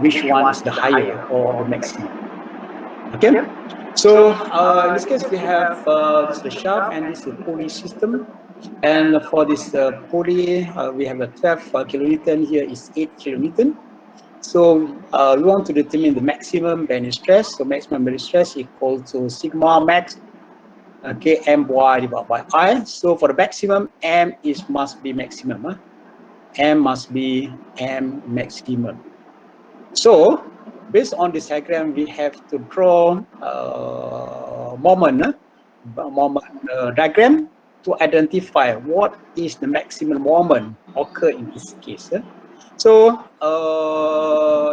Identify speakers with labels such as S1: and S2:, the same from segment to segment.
S1: which one is the higher or the maximum. Okay, so in this case we have this is the shaft and this is the pulley system, and for this pulley we have a 12 kilonewton, here is 8 kilonewton. So we want to determine the maximum bending stress. So maximum bending stress equal to sigma max, okay, my divided by I. So for the maximum, m is must be maximum. M must be m maximum. So based on this diagram, we have to draw moment diagram to identify what is the maximum moment occur in this case. So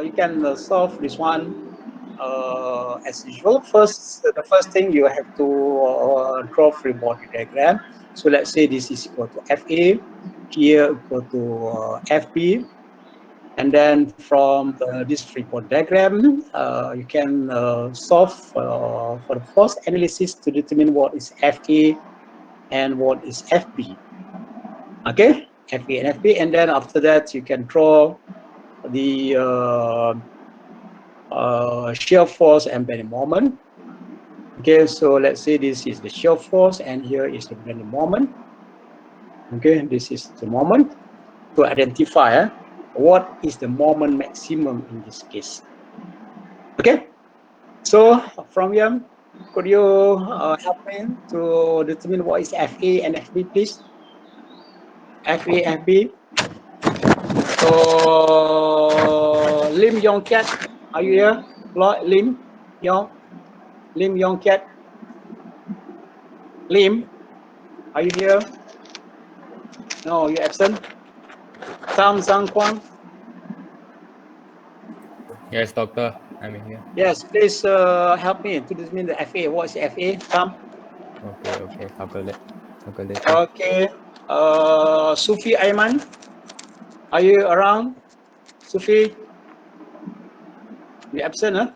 S1: you can solve this one as usual. The first thing you have to draw free body diagram. So let's say this is equal to FA, here equal to FB, and then from this free body diagram, you can solve for the force analysis to determine what is FA and what is FB. Okay, FA and FB, and then after that you can draw the shear force and bending moment. Okay, so let's say this is the shear force and here is the bending moment. Okay, this is the moment to identify what is the moment maximum in this case. Okay, so from here, could you help me to determine what is FA and FB, please? FA, FB. So Lim Yong Kiat, are you here? Lim Yong Kiat. Lim, are you here? No, you're absent. Tam Sang Kwang.
S2: Yes, doctor, I'm here.
S1: Yes, please help me to determine the FA. What is FA? Tam.
S2: Okay, calculate.
S1: Okay. Sufi Aiman, are you around? Sufi, you absent, huh?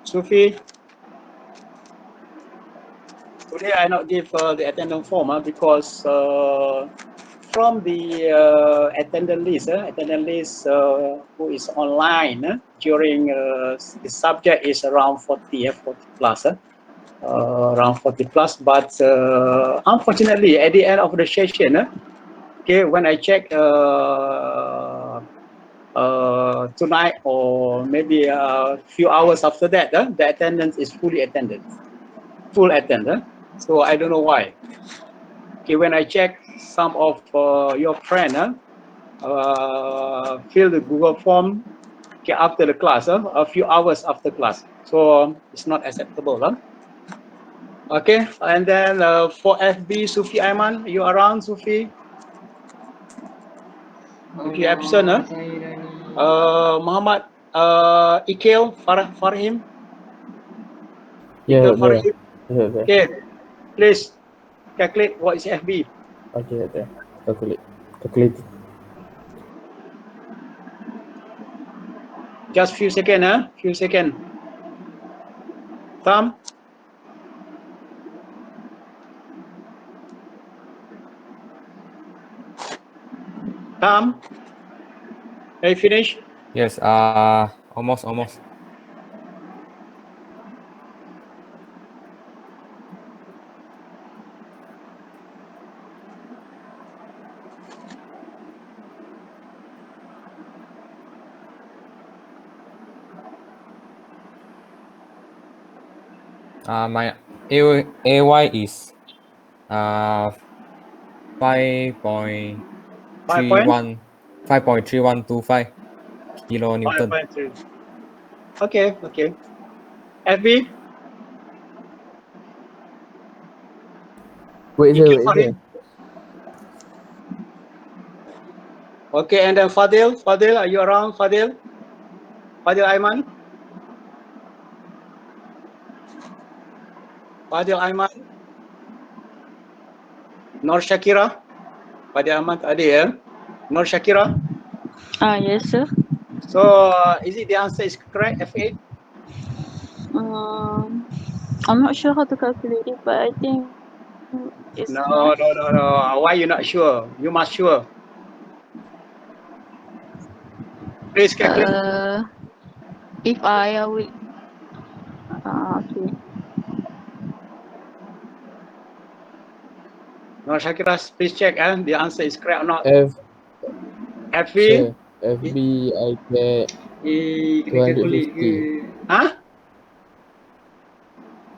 S1: Sufi. Today I not give the attendance form because from the attendance list who is online during the subject is around 40, 40 plus, around 40 plus. But unfortunately, at the end of the session, okay, when I check tonight or maybe a few hours after that, the attendance is full attendance. So I don't know why. Okay, when I check some of your friends fill the Google form, okay, after the class, a few hours after class. So it's not acceptable. Okay, and then for FB, Sufi Aiman, you around, Sufi? If you absent, Muhammad Ikil Farhim?
S3: Yeah,
S1: Farhim?
S3: yeah.
S1: Okay, please calculate what is FB.
S3: Okay. Calculate.
S1: Just few seconds, Few seconds. Tam? Tam? Are you finished?
S2: Yes, almost. My AY is 5.3125 kilonewton.
S1: 5.3. Okay. FB?
S3: Wait here.
S1: Okay, and then Fadil, are you around, Fadil Aiman? Fadil Aiman? Nur Shakira? Fadil Aiman ada ya? Nur Shakira?
S4: Yes, sir.
S1: So, is it the answer is correct, F8?
S4: I'm not sure how to calculate it, but I think it's
S1: No. Why you not sure? You must sure. Please calculate.
S4: If I will. Okay.
S1: No, Shakira, please check the answer is correct or not.
S3: F,
S1: FV,
S3: sir, FB, I get
S1: kena calculate
S3: 250.
S1: ke? Huh?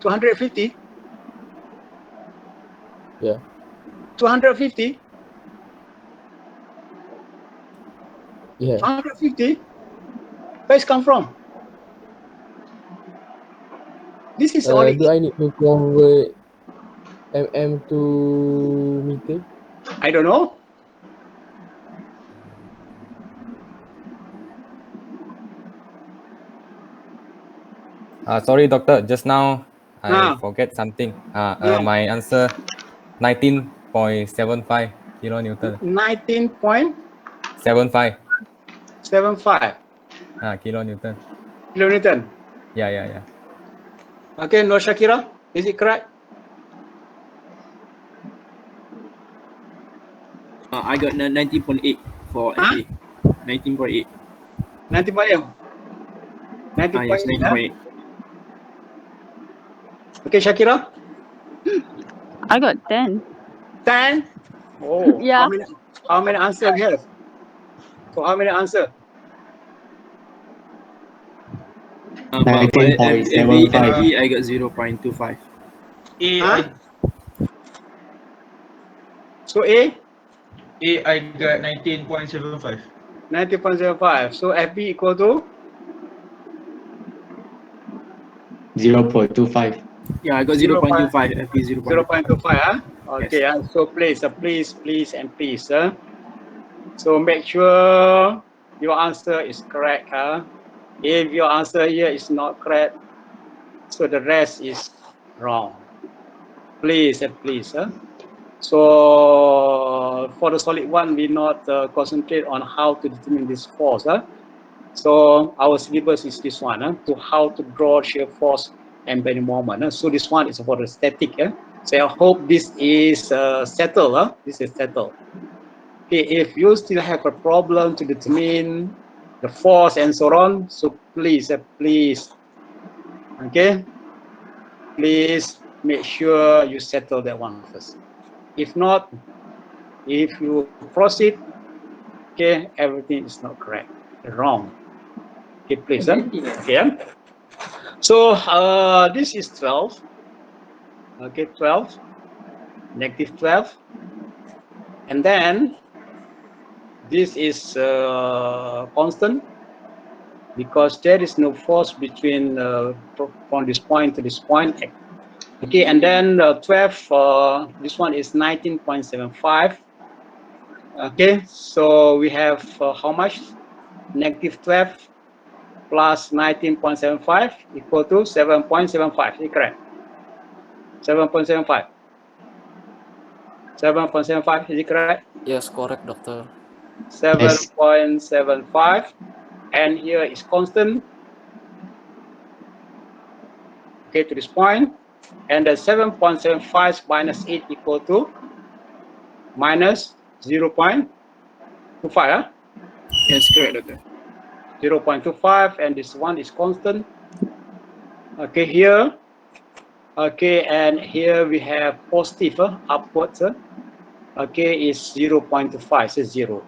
S1: 250?
S3: Yeah,
S1: 250?
S3: yeah.
S1: 250? Where it come from? This is only,
S3: Do I need to convert mm to meter?
S1: I don't know.
S2: Sorry, doctor. Just now I
S1: Ah,
S2: forget something.
S1: ah,
S2: My answer 19.75 kilonewton.
S1: 19.75
S2: 75. Kilonewton.
S1: kilonewton.
S2: Yeah.
S1: Okay, no Shakira, is it correct?
S5: I got 19.8 for
S1: Huh?
S5: FA. 19.8.
S1: 19.8. 19.8.
S5: Yes, 19.8.
S1: Okay, Shakira,
S4: I got 10.
S1: 10. Oh,
S4: Yeah.
S1: how many answer we have? So how many answer?
S5: For FV, I got 0.25.
S1: Huh? So A,
S6: I got 19.75.
S1: 19.05. So FB equal to
S7: 0.25.
S5: Yeah, I got 0.25. FV 0.25.
S1: 0.25. Huh?
S5: Yes.
S1: Okay, so please, please. So make sure your answer is correct. If your answer here is not correct, so the rest is wrong. Please. So for the solid one, we not concentrate on how to determine this force. So our syllabus is this one, to how to draw shear force and bending moment. So this one is for the static. So I hope this is settled. This is settled. Okay, if you still have a problem to determine the force and so on, so please, okay, please make sure you settle that one first. If not, if you proceed, okay, everything is not correct, wrong. Okay, please. Okay. So this is 12. Okay, 12, negative 12, and then this is constant because there is no force between from this point to this point. Okay, and then 12, this one is 19.75. Okay, so we have how much? Negative 12 plus 19.75 equal to 7.75. Is it correct? 7.75. 7.75, is it correct?
S8: Yes, correct, doctor.
S1: 7.75, and here is constant. Okay, to this point, and the 7.75 minus 8 equal to minus 0.25.
S5: Yes, correct, doctor.
S1: 0.25, and this one is constant. Okay, here. Okay, and here we have positive upwards. Okay, is 0.25, so 0.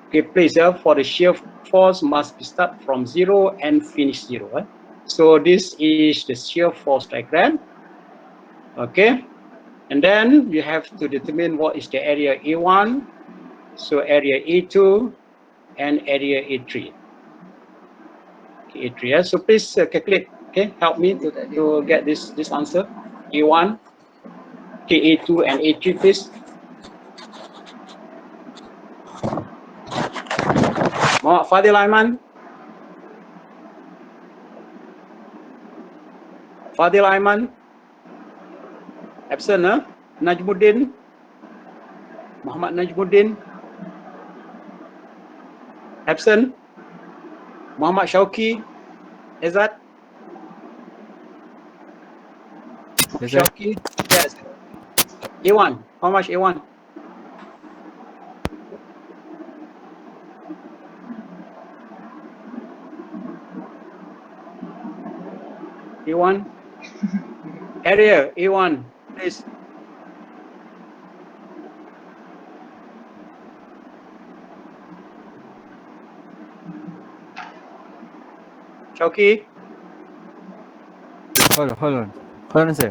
S1: Okay, please, for the shear force must be start from 0 and finish 0. So this is the shear force diagram. Okay, and then you have to determine what is the area A1, so area A2, and area A3. Okay, A3. So please calculate. Okay, help me to get this answer. A1, okay, A2, and A3, please. Muhammad Fadil Aiman. Fadil Aiman. Absent, Najmuddin. Muhammad Najmuddin. Absent. Muhammad Shauki. Izzat.
S2: Yes, sir.
S1: Shauki. Yes. A1. How much A1? A1. Area, A1, please. Chowki,
S2: Hold on, sir.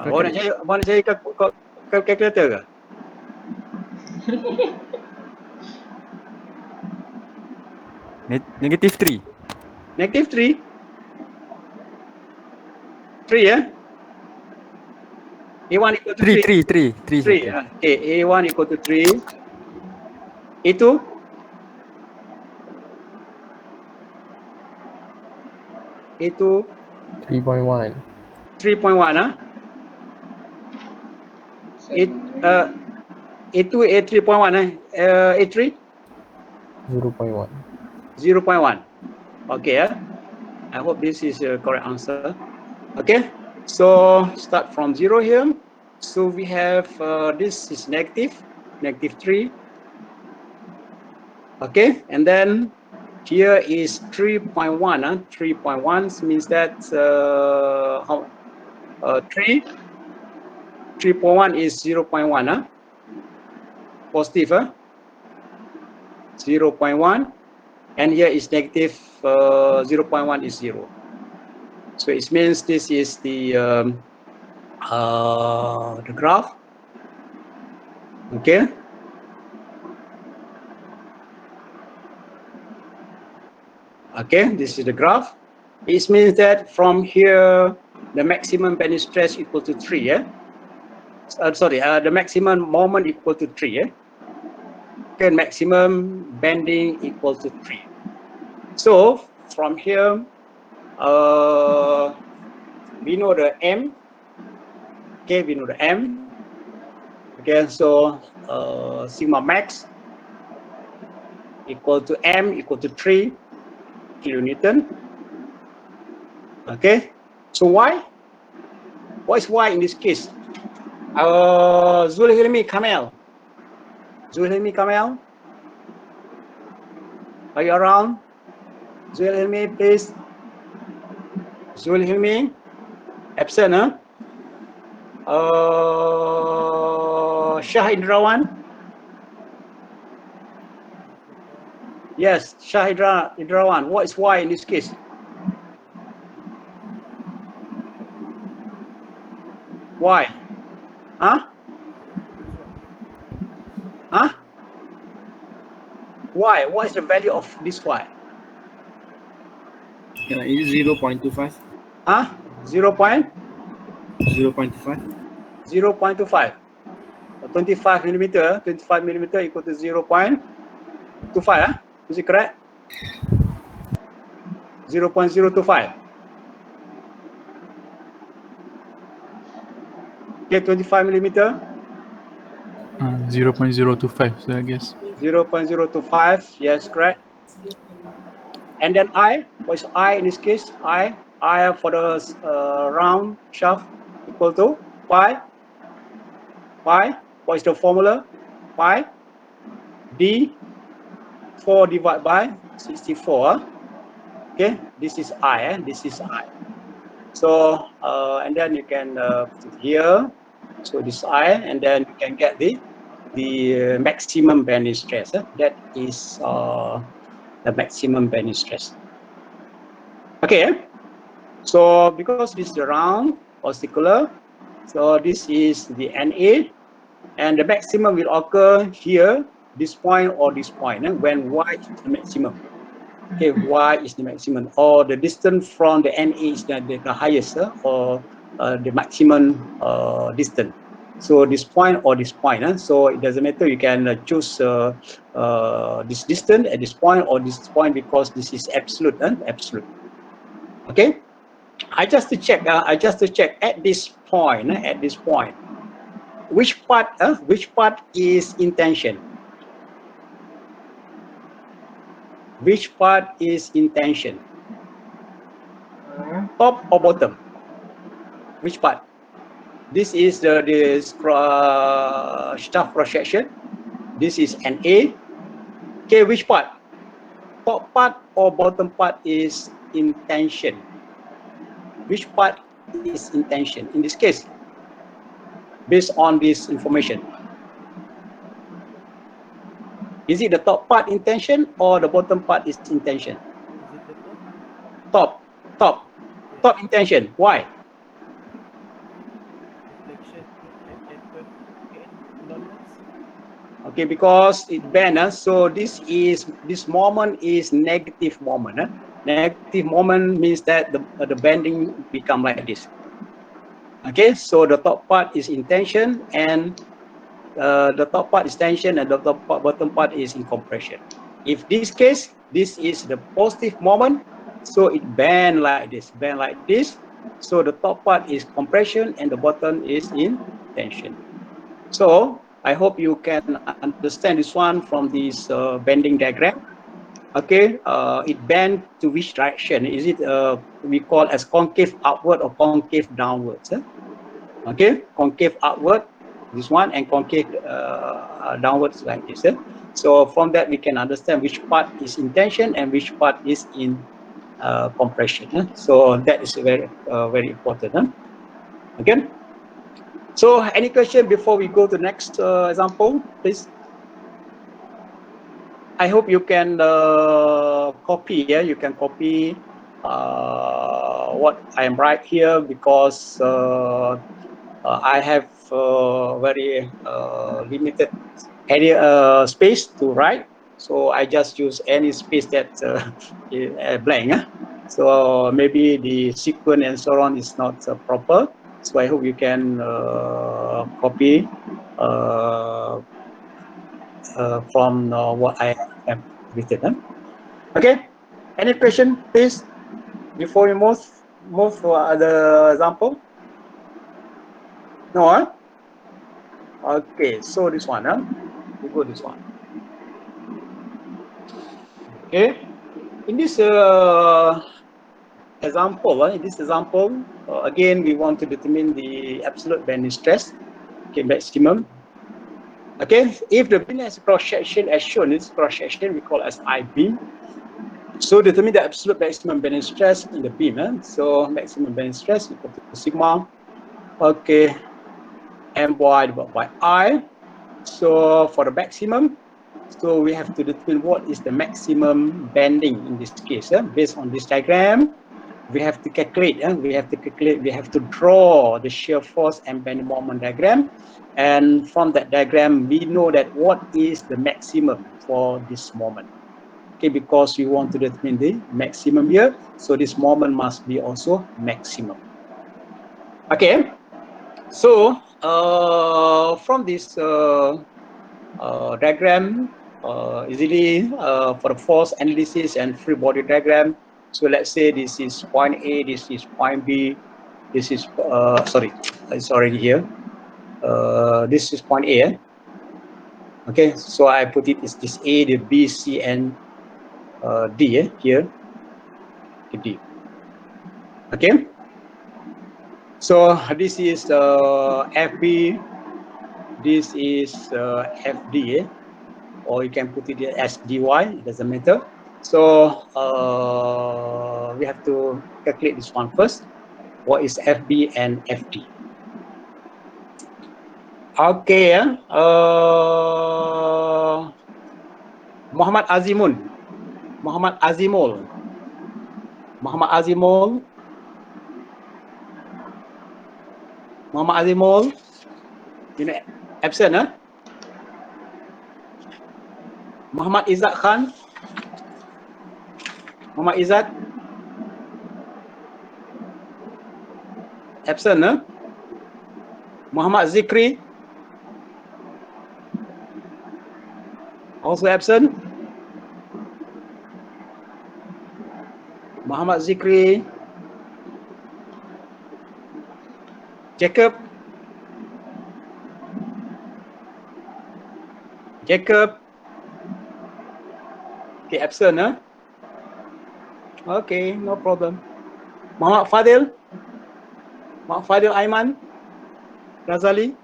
S1: awak nak cari kalkulator ke?
S2: Negative 3.
S1: Negative 3. 3 ya? A1 equal to 3.
S2: 3.
S1: 3. Okay, A1 equal to 3. A2? A2
S3: 3.1.
S1: 3.1 ah. A2 A3.1 A3
S3: 0.1.
S1: 0.1. Okay, I hope this is the correct answer. Okay, so start from 0 here. So we have this is negative 3. Okay, and then here is 3.1. 3.1 means that 3.1 is 0.1. Positive 0.1, and here is negative 0.1 is 0. So it means this is the graph. Okay. Okay, this is the graph. It means that from here the maximum bending stress equal to 3. Yeah. The maximum moment equal to 3. Yeah. Okay, maximum bending equal to 3. So from here, we know the M. Okay, we know the M. Okay, so sigma max equal to M equal to 3 kilonewton. Okay, so why? What is Y in this case? Zulhilmi Kamel. Zulhilmi Kamel, are you around? Zulhilmi, please. Zulhilmi, absent, huh? Shah Indrawan. Yes, Shah Indrawan. What is Y in this case? Why? Huh? Huh? Why? What is the value of this Y?
S5: Yeah, it is 0.25.
S1: Huh? 0.25.
S5: 0.25.
S1: 25 millimeter. 25 millimeter equal to 0.25. Huh? Is it correct? 0.025. Okay, 25 millimeter.
S7: 0.025, so I guess.
S1: 0.025. Yes, correct. And then I, what is I in this case? I for the round shaft equal to pi. What is the formula? Pi d 4 divided by 64. Okay, this is I. This is I. So and then you can put it here. So this I, and then you can get the maximum bending stress. That is the maximum bending stress. Okay, so because this is the round or circular, so this is the NA, and the maximum will occur here, this point or this point, when Y is the maximum. Okay, Y is the maximum, or the distance from the NA is the highest, or the maximum distance. So this point or this point, so it doesn't matter. You can choose this distance at this point or this point, because this is absolute. Absolute. Okay. I just to check at this point. At this point, which part is intention? Which part is intention? Top or bottom? Which part? This is the shaft cross section. This is an A. Okay, which part? Top part or bottom part is intention? which part is in tension in this case, based on this information? Is it the top part in tension or the bottom part is in tension?
S2: Is it the top?
S1: Top, top in tension. Why?
S2: Deflection at 12 and downwards.
S1: Okay, because it bend, so this moment is negative moment. Negative moment means that the bending become like this. Okay, so the top part is in tension and the top part is tension and the bottom part is in compression. If this case, this is the positive moment, so it bend like this, So the top part is compression and the bottom is in tension. So I hope you can understand this one from this bending diagram. Okay, it bend to which direction? Is it we call as concave upward or concave downwards? Okay, concave upward, this one, and concave downwards like this. So from that we can understand which part is in tension and which part is in compression. So that is very important. Okay. So any question before we go to next example, please? I hope you can copy. Yeah, you can copy what I am right here because I have very limited area space to write, so I just use any space that blank. So maybe the sequence and so on is not proper. So I hope you can copy from what I have written. Okay. Any question, please, before we move to other example? No, huh? Okay, so this one, we go this one. Okay, in this example, again, we want to determine the absolute bending stress, okay, maximum. Okay, if the beam has cross section as shown, this cross section we call as I beam. So determine the absolute maximum bending stress in the beam. So maximum bending stress equal to sigma. Okay, my divided by I. So for the maximum, so we have to determine what is the maximum bending in this case. Based on this diagram, we have to calculate. We have to draw the shear force and bending moment diagram. And from that diagram, we know that what is the maximum for this moment. Okay, because we want to determine the maximum here, so this moment must be also maximum. Okay, so from this diagram, easily for the force analysis and free body diagram. So let's say this is point A, this is point B, this is sorry, it's already here. This is point A. Okay, so I put it is this A, the B, C, and D here. D. Okay. So this is FB. This is FD. Or you can put it as dy, it doesn't matter. So we have to calculate this one first. What is FB and FD? Okay, Muhammad Azimul, Muhammad Azimul, Muhammad Azimul, Muhammad Azimul, you know, absent, huh? Muhammad Izzat Khan, Muhammad Izzat, absent, huh? Muhammad Zikri, also absent. Muhammad Zikri, Jacob, okay, absent, huh? Okay, no problem. Muhammad Fadil Aiman, Razali,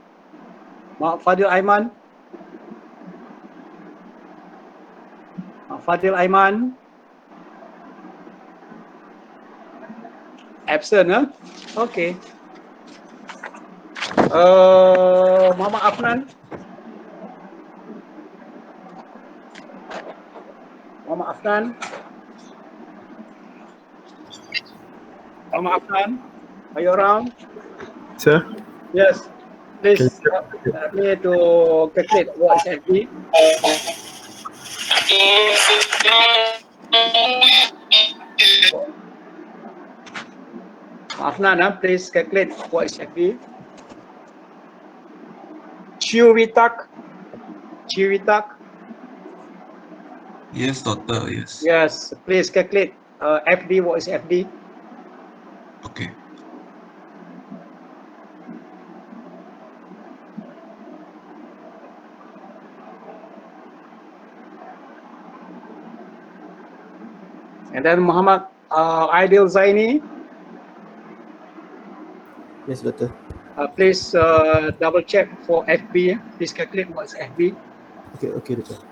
S1: Muhammad Fadil Aiman, Absent, huh? Okay. Muhammad Afnan. Muhammad Afnan. Muhammad Afnan, are you around?
S3: Sir?
S1: Yes.
S3: Can
S1: Please help me to calculate what is FB. Afnan, please calculate what is FB. Chiwitak.
S7: Yes, doctor. Yes.
S1: Yes, please calculate FD. What is FD?
S7: Okay.
S1: And then Muhammad Aidil Zaini,
S8: Yes, doctor.
S1: please double check for FB. Please calculate what is FB.
S8: Okay, okay, doctor.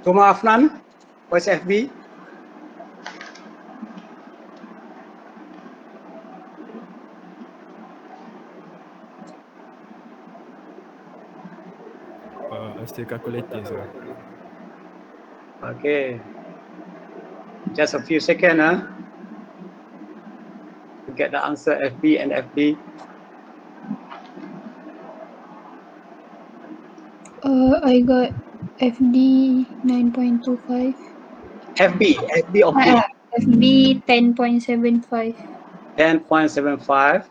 S1: Tuma Afnan, what is FB?
S3: I'm still calculating, sir.
S1: Okay, just a few seconds, to get the answer FB and FD.
S4: I got FD 9.25.
S1: FB okay.
S4: FB 10.75
S1: 10.75.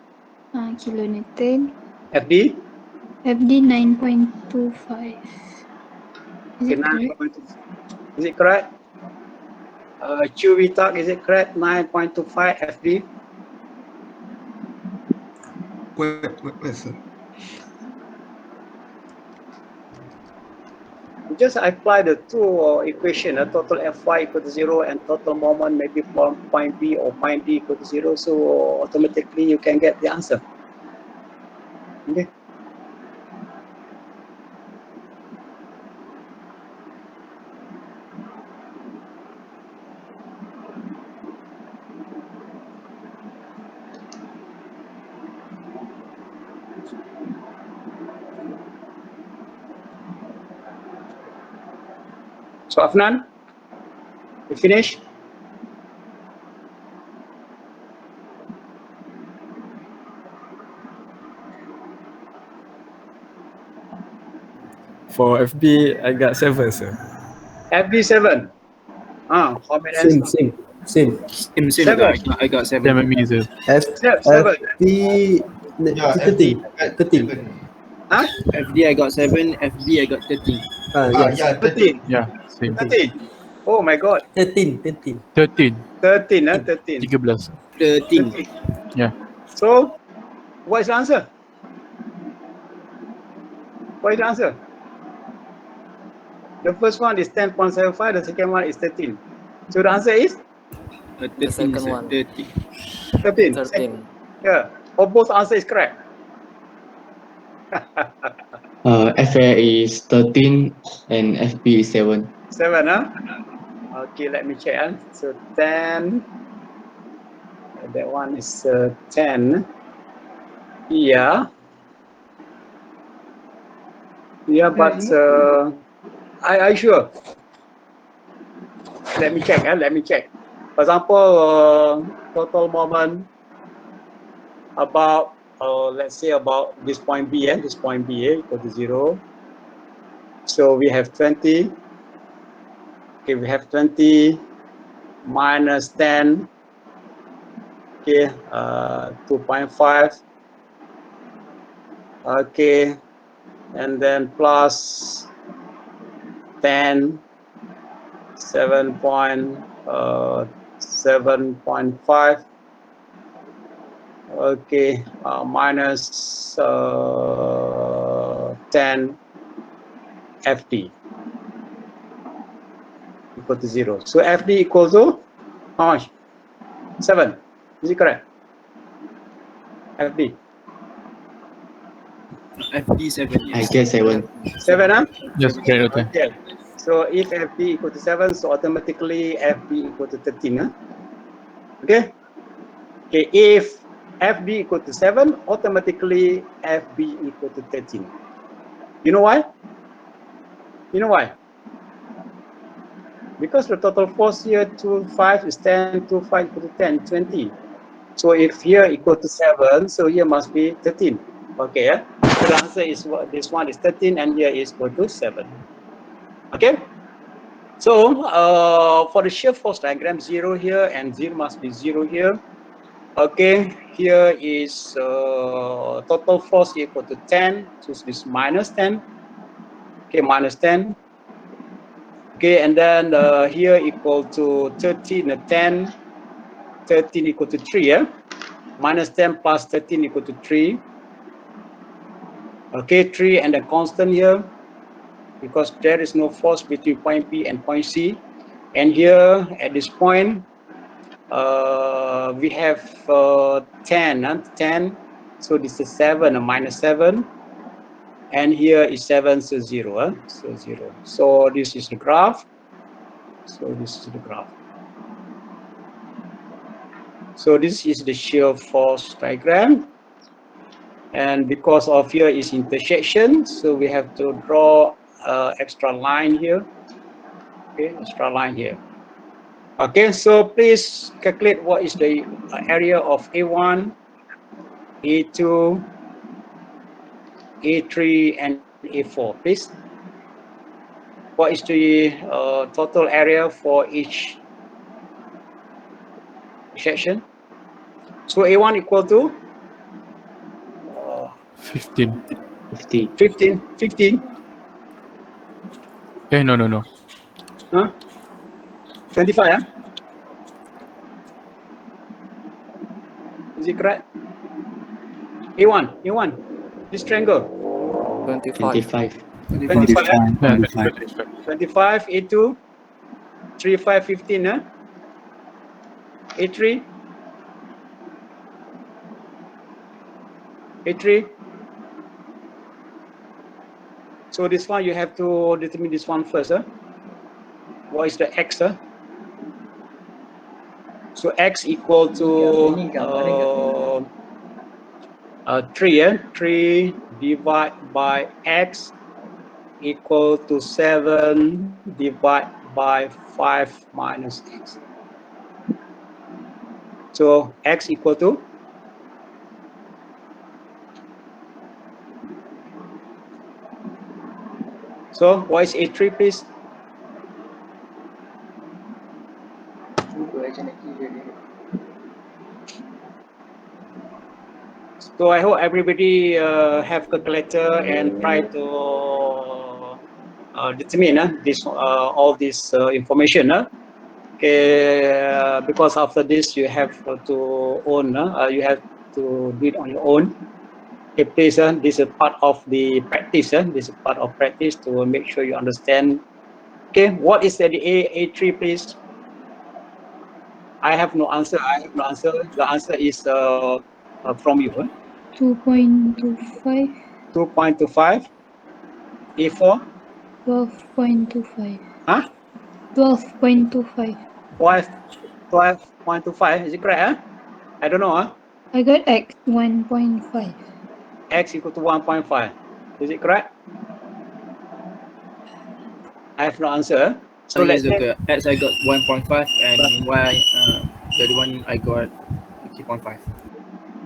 S4: kilonewton.
S1: FD
S4: FD 9.25. Is
S1: okay,
S4: it correct?
S1: 9.25. Is it correct? Chiwitak, is it correct? 9.25 FD.
S7: Where, sir?
S1: Just apply the two equation, total Fy equal to 0 and total moment maybe from point B or point D equal to 0. So automatically you can get the answer. Okay. So Afnan, you finish?
S3: For FB, I got 7, sir.
S1: FB7. Comment and
S8: Same, same, same.
S5: Same,
S1: Seven.
S5: I got
S2: Same
S5: 7.
S2: with me, sir.
S1: Seven.
S8: FP 13. 13.
S1: Huh?
S5: FD I got 7, FB I got 13.
S8: Yes.
S1: 13.
S2: Yeah, same.
S1: 13. Oh my God.
S8: 13, 13.
S2: 13.
S1: 13. 13.
S2: 13.
S5: 13.
S1: 13.
S2: Yeah.
S1: So what is the answer? What is the answer? The first one is 10.75. The second one is 13. So the answer is
S5: 13,
S9: second
S5: sir.
S9: one.
S5: 13.
S1: 13.
S9: 13.
S1: Yeah. Or both answer is correct.
S10: FA is 13 and FB is 7.
S1: 7, huh? Okay, let me check. So 10. That one is 10. Yeah. Yeah, but I sure. Let me check. Let me check. For example, total moment about let's say about this point B, this point B equal to 0. So we have 20. Okay, we have 20 minus 10. Okay, 2.5. Okay, and then plus 10, 7.5. Okay, minus 10 FD equal to 0. So FD equals to how much? 7. Is it correct? FD.
S5: FD 7.
S10: I guess 7.
S1: 7, huh?
S6: Yes, great, okay.
S1: Okay. So if FD equal to 7, so automatically FD equal to 13. Huh? Okay. Okay. If FD equal to 7, automatically FB equal to 13. You know why? You know why? Because the total force here 2, 5 is 10, 2, 5 equal to 10, 20. So if here equal to 7, so here must be 13. Okay, yeah? So the answer is what this one is 13 and here is equal to 7. Okay? So for the shear force diagram, 0 here and 0 must be 0 here. Okay, here is total force equal to 10, so this minus 10. Okay, minus 10. Okay, and then here equal to 13, 10, 13 equal to 3, yeah? Minus 10 plus 13 equal to 3. Okay, 3 and a constant here, because there is no force between point P and point C. And here, at this point, we have 10, 10. So this is 7, minus 7. And here is 7, so 0, so 0. So this is the graph. So this is the graph. So this is the shear force diagram. And because of here is intersection, so we have to draw extra line here. Okay, extra line here. Okay, so please calculate what is the area of A1, A2, A3, and A4, please. What is the total area for each section? So A1 equal to
S6: 15.
S10: 50.
S1: 15, 15,
S6: No.
S1: huh? 25, huh? Is it correct? A1, this triangle.
S10: 25.
S1: 25, huh?
S6: Yeah,
S1: 25, A2, 3, 5, 15, huh? A3, A3. So this one you have to determine this one first, huh? What is the X, huh? So X equal to 3, yeah? 3 divided by X equal to 7 divided by 5 minus X. So X equal to so what is A3, please? So I hope everybody have calculator and try to determine this all this information. Okay, because after this you have to own. You have to do it on your own. Okay, please. This is part of the practice. This is part of practice to make sure you understand. Okay, what is the A3, please? I have no answer. The answer is from you.
S9: 2.25.
S1: 2.25. A4.
S9: 12.25.
S1: Huh?
S9: 12.25.
S1: 12.25. Is it correct? I don't know.
S9: I got X 1.5.
S1: X equal to 1.5. Is it correct? I have no answer. So
S5: So
S1: let's
S5: yes,
S1: say,
S5: okay. X I got 1.5 and Y the other one I got 3.5.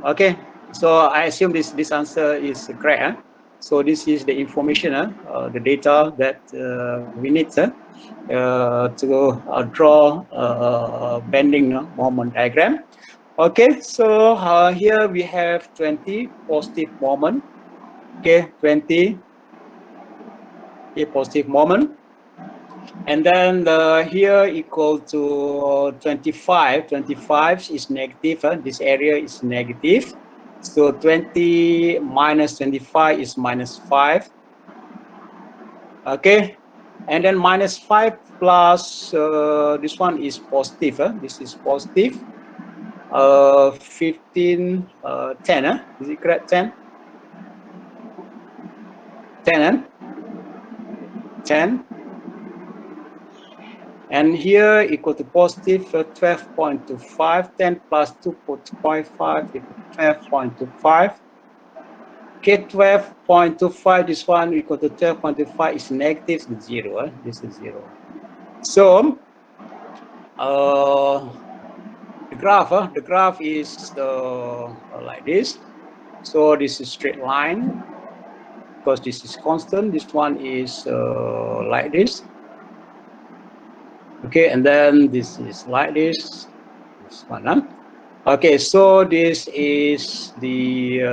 S1: okay. So I assume this answer is correct. So this is the information, the data that we need to draw bending moment diagram. Okay, so here we have 20 positive moment. Okay, 20 a positive moment. And then here equal to 25. 25 is negative. This area is negative. So 20 minus 25 is minus 5. Okay. And then minus 5 plus this one is positive. This is positive. 15, 10. Is it correct? 10? 10. 10. And here equal to positive 12.25. 10 plus 2.5 equal to 12.25. Okay, 12.25, this one equal to 12.25 is negative 0. This is 0. So the graph is like this. So this is straight line because this is constant. This one is like this. Okay, and then this is like this. This one, huh? Okay, so this is the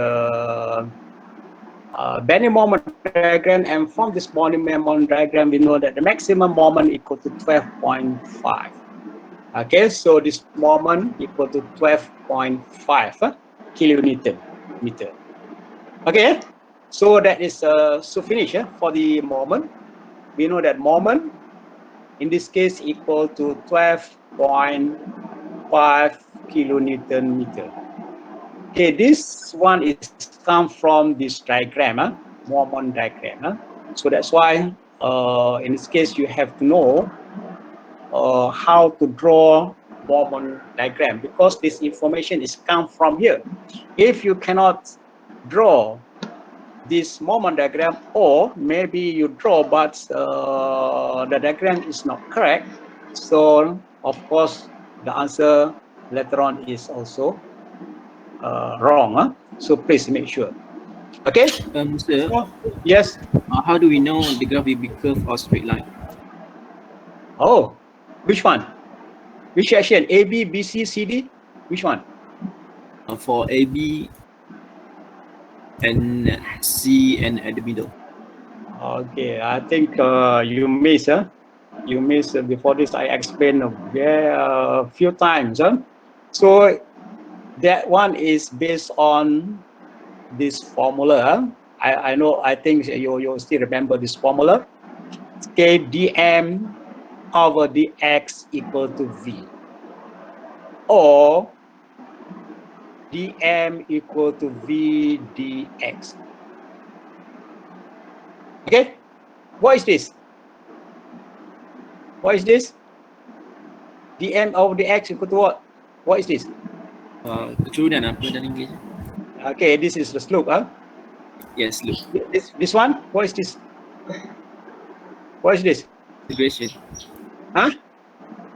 S1: bending moment diagram, and from this bending moment diagram, we know that the maximum moment equal to 12.5. Okay, so this moment equal to 12.5 kilonewton meter. Okay, so that is so finish for the moment. We know that moment in this case equal to 12.5 kilonewton meter. Okay, this one is come from this diagram, moment diagram. So that's why in this case you have to know how to draw moment diagram, because this information is come from here. If you cannot draw this moment diagram, or maybe you draw but the diagram is not correct, so of course the answer later on is also wrong. So please make sure. Okay.
S5: Sir,
S1: So, yes.
S5: how do we know the graph will be curved or straight line?
S1: Oh, which one? Which section? A, B, B, C, C, D? Which one?
S5: For AB and C and at the middle.
S1: Okay, I think you miss. You miss before this. I explained a few times. So that one is based on this formula. I know. I think you still remember this formula. Okay, dm over dx equal to v, or dm equal to v dx. Okay, what is this? What is this? dm over dx equal to what? What is this?
S5: Keturunan apa dalam English?
S1: Okay, this is the slope.
S5: Yes, look.
S1: This one? What is this? What is this?
S5: Integration.
S1: Huh?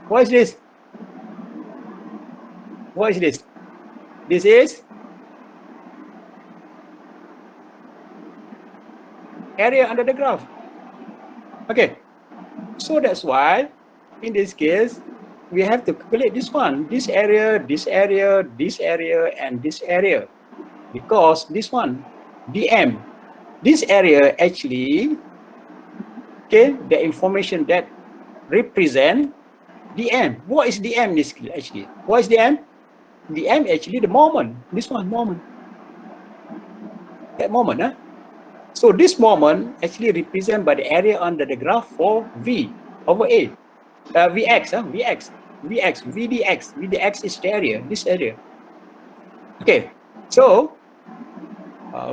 S1: What is this? What is this? This is area under the graph. Okay, so that's why in this case we have to calculate this one, this area, this area, this area, and this area, because this one dm, this area actually, okay, the information that represent dm. What is dm actually? What is dm? dm actually the moment, this one moment, that moment. So this moment actually represented by the area under the graph for v over a, vx, vx, vdx is the area, this area. Okay, so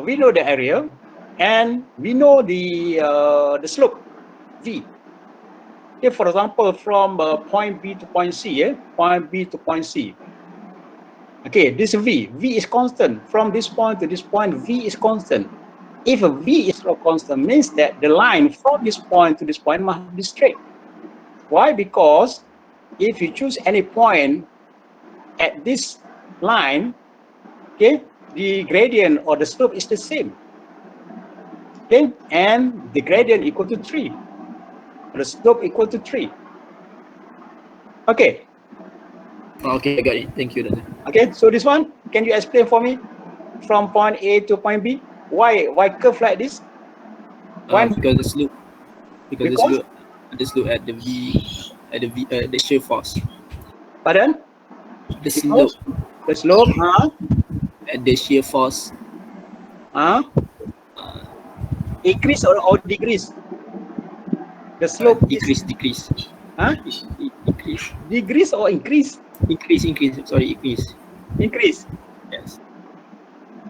S1: we know the area and we know the slope v. Okay, for example, from point B to point C, point B to point C. Okay, this v is constant. From this point to this point, v is constant. If a v is not constant, means that the line from this point to this point must be straight. Why? Because if you choose any point at this line, okay, the gradient or the slope is the same. Okay, and the gradient equal to 3. The slope equal to 3. Okay.
S5: Okay, I got it. Thank you, Doctor.
S1: Okay, so this one, can you explain for me from point A to point B? Why curve like this? Why?
S5: Because the slope. Because
S1: Because?
S5: let's look at the shear force.
S1: Pardon?
S5: The slope
S1: Because the slope,
S5: at the shear force.
S1: Increase or decrease? The slope
S5: decrease.
S1: is
S5: Decrease.
S1: decrease or increase?
S5: Increase. Sorry, increase.
S1: Increase.
S5: Yes.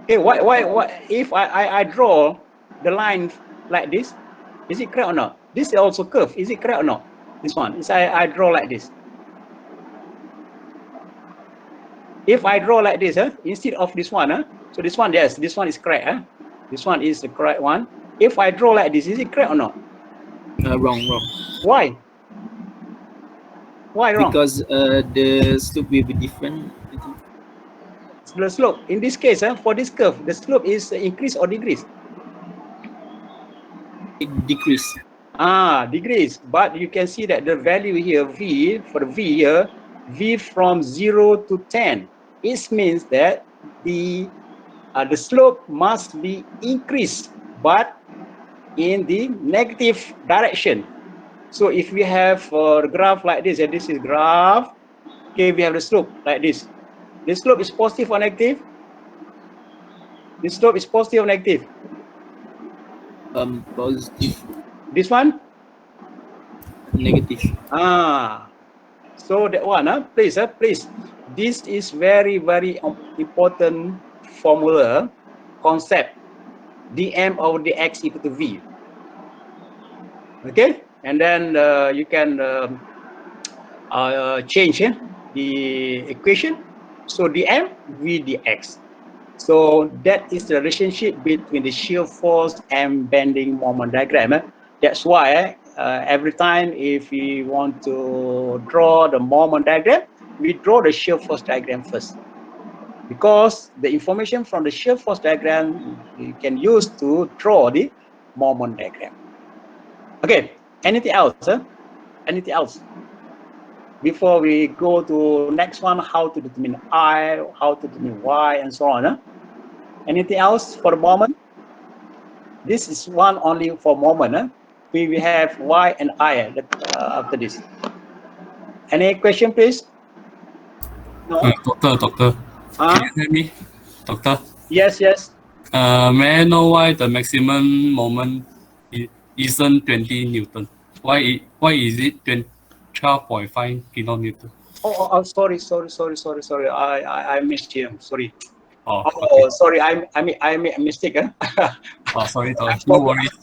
S1: Okay, why if I draw the line like this, is it correct or not? This is also curve. Is it correct or not? This one is I draw like this. If I draw like this, instead of this one, so this one, yes, this one is correct. This one is the correct one. If I draw like this, is it correct or not?
S5: Wrong.
S1: Why? Why wrong?
S5: Because the slope will be different. I think.
S1: The slope in this case, for this curve, the slope is increase or decrease?
S5: Decrease.
S1: Decrease. But you can see that the value here, V, for the V here, V from 0 to 10. It means that the slope must be increased, but in the negative direction. So if we have a graph like this, and this is graph, okay, we have the slope like this. The slope is positive or negative? The slope is positive or negative?
S5: Positive.
S1: This one?
S5: Negative.
S1: So that one, please. This is very, very important formula, concept. dm over dx equal to v. Okay, and then you can change the equation. So dm v dx. So that is the relationship between the shear force and bending moment diagram. That's why every time if we want to draw the moment diagram, we draw the shear force diagram first. Because the information from the shear force diagram you can use to draw the moment diagram. Okay, anything else? Anything else? Before we go to next one, how to determine I, how to determine Y, and so on. Anything else for the moment? This is one only for moment. We have Y and I after this. Any question, please? No?
S11: Doctor, can you hear me? Doctor?
S1: Yes.
S11: May I know why the maximum moment isn't 20 Newton? Why is it 12.5 kilonewton?
S1: Oh, sorry. I missed you. Sorry.
S11: Okay.
S1: Sorry. I made a mistake.
S11: Sorry. No worries.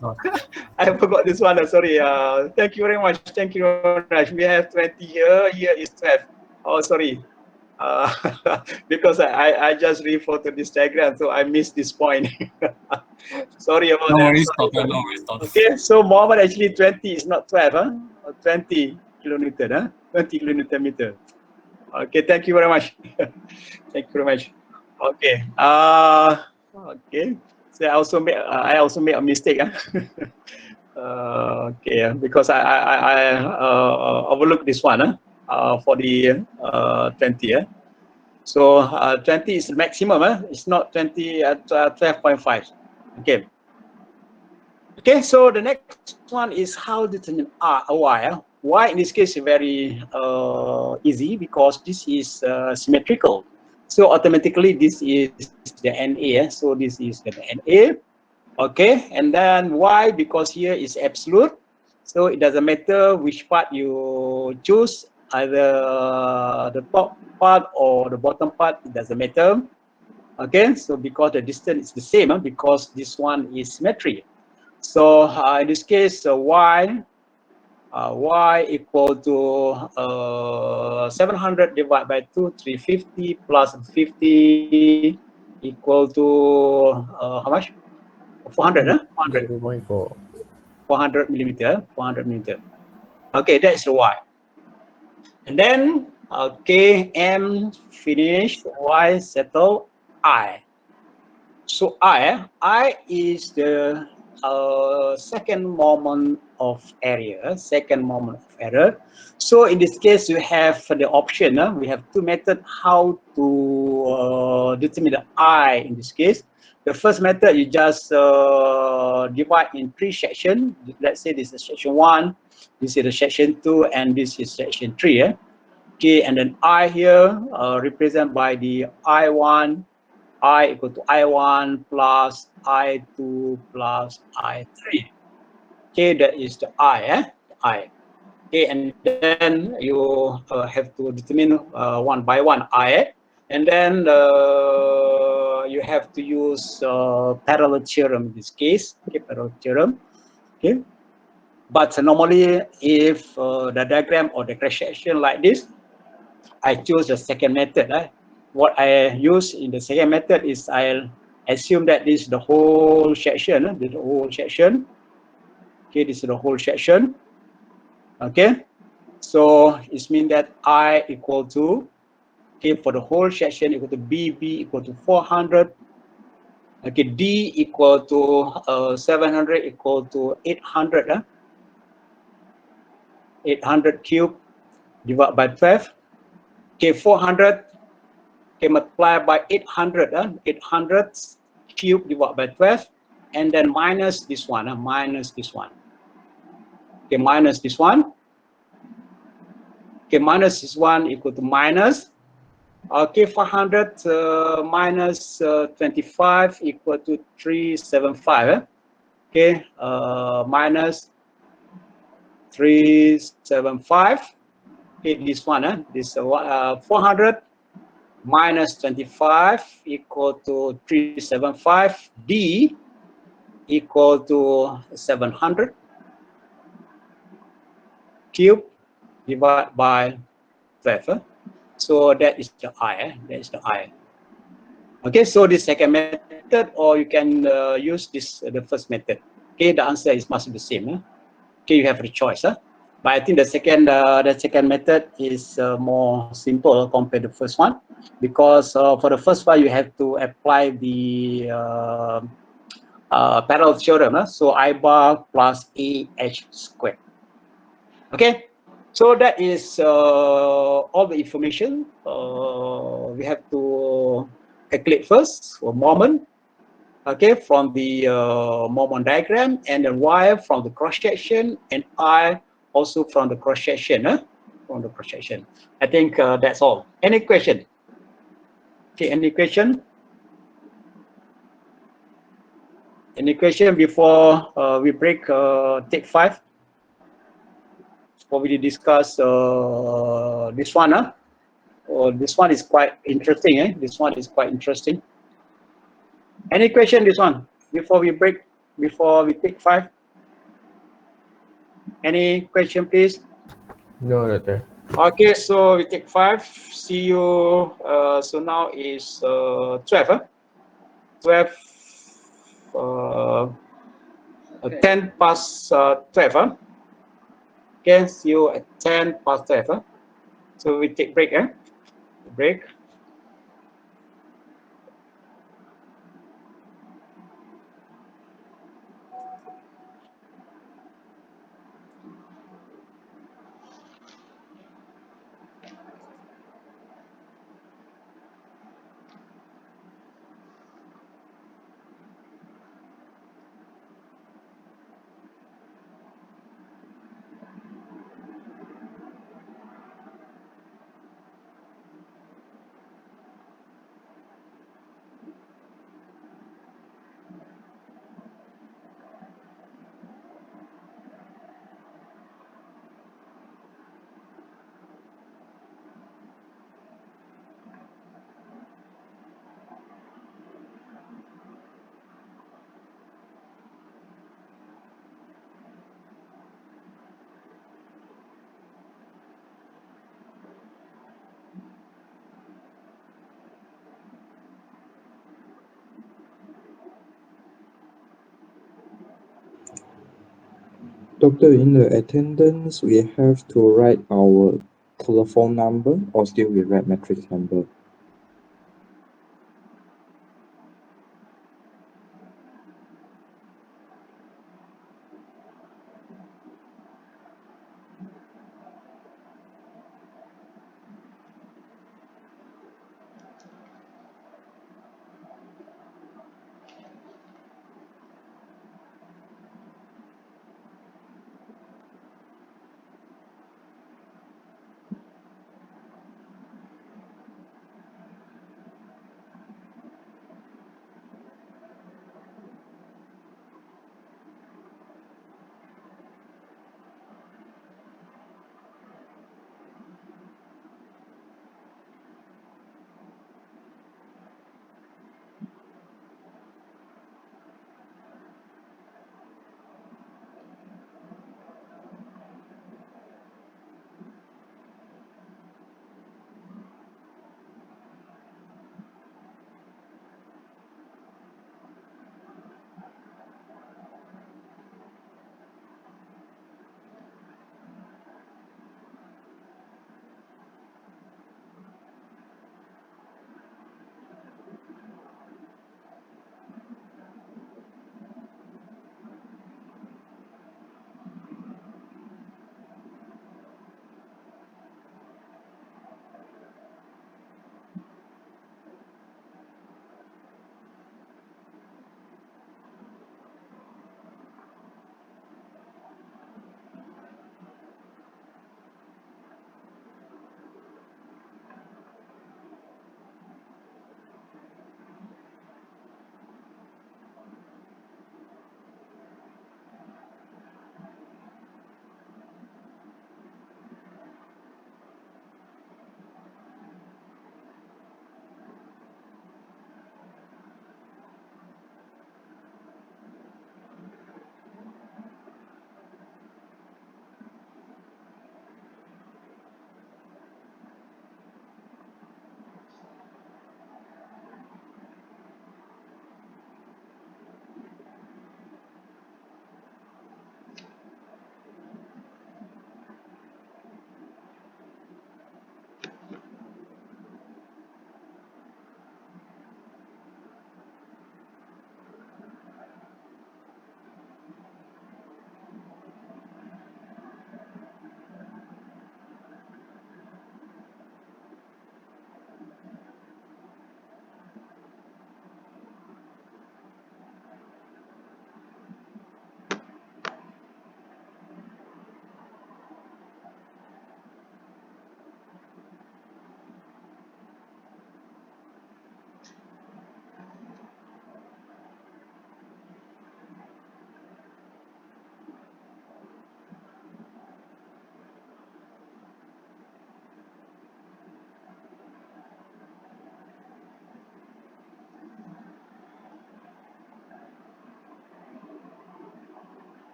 S1: I forgot this one. Sorry. Thank you very much. We have 20 here. Here is 12. Oh, sorry. Because I just refer to this diagram, so I missed this point. Sorry about
S11: No
S1: that.
S11: worries, doctor. No worries, doctor.
S1: Okay, so moment actually 20 is not 12, 20 kilonewton, 20 kilonewton meter. Okay, thank you very much. Thank you very much. Okay. Okay. So I also made a mistake. Okay, because I overlooked this one for the 20. So 20 is the maximum. It's not 20 at 12.5. Okay. Okay. So the next one is how to determine Y. Y in this case is very easy because this is symmetrical. So automatically this is the NA. So this is the NA. Okay, and then Y because here is absolute, so it doesn't matter which part you choose, either the top part or the bottom part, it doesn't matter. Okay, so because the distance is the same, because this one is symmetry. So in this case, Y equal to 700 divided by 2, 350 plus 50 equal to how much? 400, 400.
S3: 0.4.
S1: 400 millimeter. Okay, that's the Y. And then, okay, M finish, Y settle, I. So I is the second moment of error. So in this case, you have the option. We have two methods how to determine the I in this case. The first method, you just divide in 3 sections. Let's say this is section 1, this is the section 2, and this is section 3. Yeah? Okay, and then I here represented by the I1, I equal to I1 plus I2 plus I3. Okay, that is the I. The I. Okay, and then you have to determine one by one I, and then you have to use parallel theorem in this case. Okay, parallel theorem. Okay, but normally if the diagram or the cross section like this, I choose the second method. What I use in the second method is I'll assume that this is the whole section. This is the whole section. Okay, this is the whole section. Okay. So it means that I equal to, okay, for the whole section equal to B equal to 400. Okay, D equal to 700 equal to 800. 800 cube divided by 12. Okay, 400. Okay, multiply by 800. 800 cube divided by 12. And then minus this one. Minus this one. Okay, minus this one. Okay, minus this one equal to minus. Okay, 400 minus 25 equal to 375. Okay, minus 375. Okay, this one, this 400 minus 25 equal to 375. D equal to 700 cube divided by 12. So that is the I. That is the I. Okay, so the second method, or you can use this the first method. Okay, the answer is must be the same. Okay, you have the choice. But I think the second method is more simple compared to the first one, because for the first one you have to apply the parallel theorem. So I bar plus AH squared. Okay, so that is all the information we have to calculate first for moment. Okay, from the moment diagram, and then Y from the cross section, and I also from the cross section. From the cross section. I think that's all. Any question? Okay, any question? Any question before we break? Take 5. Before we discuss this one. Oh, this one is quite interesting. This one is quite interesting. Any question? This one before we break? Before we take 5? Any question, please?
S3: No, doctor.
S1: Okay, so we take 5. See you. So now is 12. 12. 10 past 12. Okay, see you at 10 past 12. So we take break. Break.
S12: Doctor, in the attendance, we have to write our telephone number, or still we write matrix number?